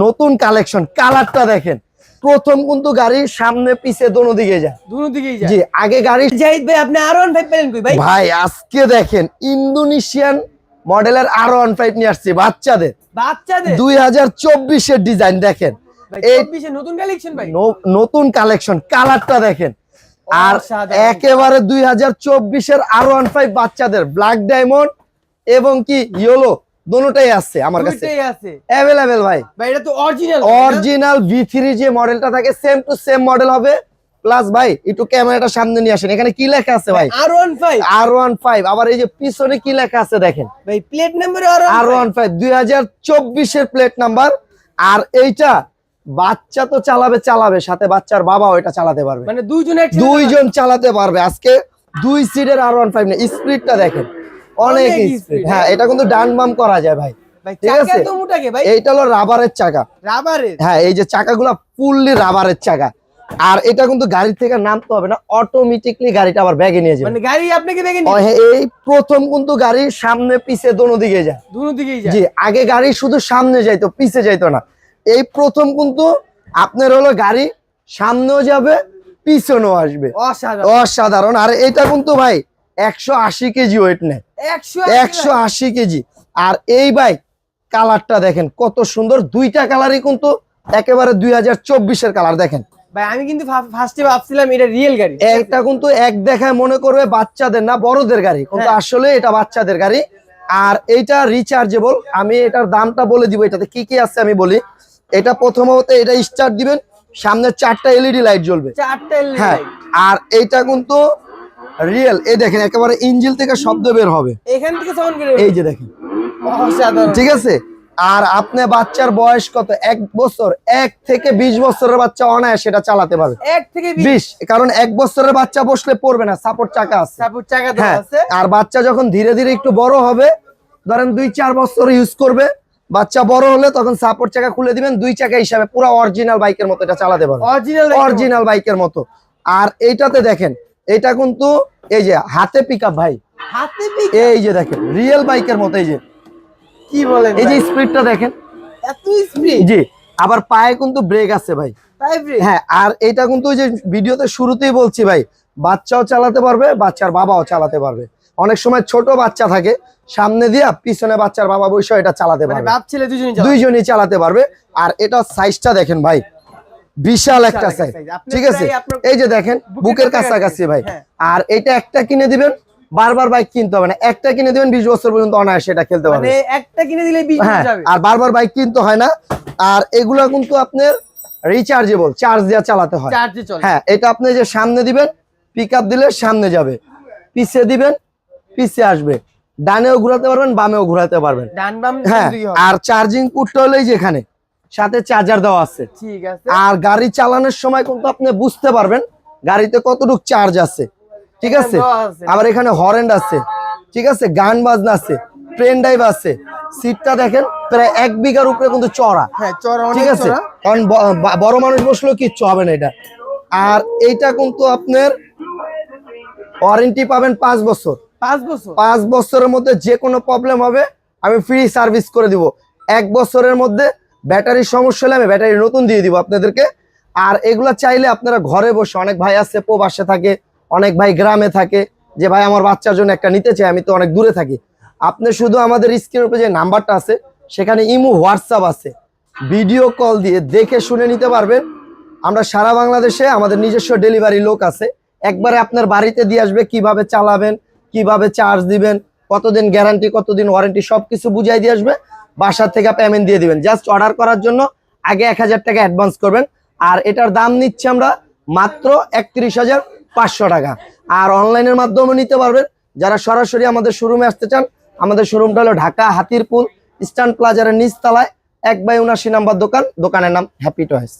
নতুন কালেকশন, কালারটা দেখেন। প্রথম কিন্তু গাড়ির সামনে পিছে দোনো দিকে যায়, জি। আগে গাড়ি জাহিদ ভাই আপনি R15 পেলেন কই ভাই? ভাই আজকে দেখেন ইন্দোনেশিয়ান মডেলের R15 নিয়ে আসছে বাচ্চাদের 2024 এর ডিজাইন দেখেন। এই নতুন কালেকশন ভাই, নতুন কালেকশন, কালারটা দেখেন। আর একেবারে 2024 এর R15 বাচ্চাদের ব্ল্যাক ডায়মন্ড এবং কি ইয়েলো দোনোটাই আছে আমার কাছে अवेलेबल ভাই। এটা তো অরিজিনাল V3 যে মডেলটা থাকে সেম টু সেম মডেল হবে। প্লাস ভাই একটু ক্যামেরাটা সামনে নিয়ে আসেন, এখানে কি লেখা আছে ভাই? R15। আবার এই যে পিছনে কি লেখা আছে দেখেন ভাই, প্লেট নাম্বার R15 2024 এর প্লেট নাম্বার। আর এইটা বাচ্চা তো চালাবে, সাথে বাচ্চার বাবাও এটা চালাতে পারবে, মানে দুইজন চালাতে পারবে। আজকে 2 সিটের R15 না, স্পিডটা দেখেন অনেক স্পিড। হ্যাঁ, এটা কিন্তু ডান বাম করা যায় ভাই, ঠিক আছে। এইটা হলো রাবারের চাকা, হ্যাঁ এই যে চাকাগুলো ফুললি রাবারের চাকা। আর এটা কিন্তু গাড়ি থেকে নামতে হবে না, অটোমেটিকলি গাড়িটা আবার ব্যাগে নিয়ে যাবে, মানে গাড়ি আপনাকে ব্যাগে নিয়ে যাবে। এই প্রথম কিন্তু গাড়ির সামনে পিছে দোনো দিকে যায়, জি। আগে গাড়ি শুধু সামনে যাইতো, পিছে যাইতো না। এই প্রথম কিন্তু আপনার হলো গাড়ি সামনেও যাবে পিছনেও আসবে, অসাধারণ। আর এটা কিন্তু ভাই 180 কেজি ওয়েট নেয়, 180 কেজি। আর এই বাইক কালারটা দেখেন কত সুন্দর, দুইটা কালারই কিন্তু একেবারে 2024 এর কালার দেখেন ভাই। আমি কিন্তু ফার্স্টে ভাবছিলাম এটা রিয়েল গাড়ি, এটা কিন্তু এক দেখায় মনে করবে বাচ্চাদের না বড়দের গাড়ি, কিন্তু আসলে এটা বাচ্চাদের গাড়ি। আর এইটা রিচার্জেবল। আমি এটার দামটা বলে দিব, এটাতে কি কি আছে আমি বলি। এটা প্রথমত এটা স্টার্ট দিবেন, সামনে 4টা এলইডি লাইট জ্বলবে, হ্যাঁ। আর এইটা কিন্তু রিয়েল, এই দেখেন একেবারে ইঞ্জিন থেকে শব্দ বের হবে এখান থেকে সাউন্ড বের, এই যে দেখেন, ঠিক আছে। আর আপনি বাচ্চার বয়স কত? 1 বছর, 1 থেকে 20 বছরের বাচ্চা অনায়াসে সেটা চালাতে পারবে, 1 থেকে 20। কারণ 1 বছরের বাচ্চা বসলে পড়বে না, সাপোর্ট চাকা আছে, আর বাচ্চা যখন ধীরে ধীরে একটু বড় হবে, ধরেন 2-4 বছর ইউজ করবে, বাচ্চা বড় হলে তখন সাপোর্ট চাকা খুলে দিবেন, 2 চাকা হিসাবে পুরো অরিজিনাল বাইকের মতো এটা চালাতে পারবে, অরিজিনাল বাইকের মতো। আর এইটাতে দেখেন, এটা কিন্তু এই যে হাতে পিকআপ ভাই, এই যে দেখেন রিয়েল বাইকের মতো, এই যে কি বলেন, এই যে স্পিডটা দেখেন, এত স্পিড, জি। আবার পায়ে কিন্তু ব্রেক আছে ভাই, হ্যাঁ। আর এটা কিন্তু ওই যে ভিডিওতে শুরুতেই বলছি ভাই, বাচ্চাও চালাতে পারবে, বাচ্চার বাবাও চালাতে পারবে। অনেক সময় ছোট বাচ্চা থাকে, সামনে দিয়া পিছনে বাচ্চার বাবা বসে এটা চালাতে পারবে, বাপ ছেলে দুইজনই চালাতে পারবে। আর এটা সাইজটা দেখেন ভাই, বিশাল একটা সাইজ, ঠিক আছে। এই যে দেখেন বুকের কাছাকাছি ভাই। আর এটা একটা কিনে দিবেন, বারবার বাইক কিনতে হবে না, একটা কিনে দিবেন 20 বছর পর্যন্ত অনায়াসে এটা খেলতে পারবে, মানে একটা কিনে দিলে 20 বছর যাবে। আর বারবার বাইক কিনতে হয় না। আর এগুলা কিন্তু আপনার রিচার্জেবল, চার্জ দেওয়া চালাতে হয়, হ্যাঁ। এটা আপনি যে সামনে দিবেন, পিকআপ দিলে সামনে যাবে, পিছে দিবেন পিছে আসবে, ডানেও ঘোরাতে পারবেন, বামেও ঘোরাতে পারবেন, হ্যাঁ। আর চার্জিং পোর্টটা হলো যেখানে সাথে চার্জার দেওয়া আছে, ঠিক আছে। আর গাড়ি চালানোর সময় কিন্তু আপনি বুঝতে পারবেন গাড়িতে কতটুকু চার্জ আছে, ঠিক আছে। আবার এখানে হর্ন আছে, ঠিক আছে, গান বাজনা আছে, ট্রেন ড্রাইভ আছে। সিটটা দেখেন প্রায় 1 বিঘার উপরে কিন্তু চড়া, ঠিক আছে। কারণ বড় মানুষ বসলেও কিচ্ছু হবে না এটা। আর এইটা কিন্তু আপনার ওয়ারেন্টি পাবেন 5 বছর, 5 বছরের মধ্যে যে কোনো প্রবলেম হবে আমি ফ্রি সার্ভিস করে দিব। 1 বছরের মধ্যে ব্যাটারির সমস্যা হলে আমি ব্যাটারি নতুন দিয়ে দিব আপনাদেরকে। আর এগুলা চাইলে আপনারা ঘরে বসে, অনেক ভাই আছে প্রবাসে থাকে, অনেক ভাই গ্রামে থাকে, যে ভাই আমার বাচ্চার জন্য একটা নিতে চাই, আমি তো অনেক দূরে থাকি। আপনি শুধু আমাদের স্ক্রিনের উপরে যে নাম্বারটা আছে সেখানে ইমো হোয়াটসঅ্যাপ আছে, ভিডিও কল দিয়ে দেখে শুনে নিতে পারবেন। আমরা সারা বাংলাদেশে আমাদের নিজস্ব ডেলিভারি লোক আছে, একবারে আপনার বাড়িতে দিয়ে আসবে, কিভাবে চালাবেন, কিভাবে চার্জ দিবেন, কতদিন গ্যারান্টি, কতদিন ওয়ারেন্টি, সবকিছু বুঝাই দিয়ে আসবে। বাসা থেকে পেমেন্ট দিয়ে দিবেন, জাস্ট অর্ডার করার জন্য আগে 1000 টাকা অ্যাডভান্স করবেন। আর এটার দাম নিচ্ছে আমরা মাত্র 31,500 টাকা। আর অনলাইনের মাধ্যমে নিতে পারবেন। যারা সরাসরি আমাদের শোরুমে আসতে চান, আমাদের শোরুমটা হলো ঢাকা হাতিরপুল স্ট্যান্ড প্লাজারের নিচতলায় 1/79 নাম্বার দোকান, দোকানের নাম হ্যাপি টয়েস।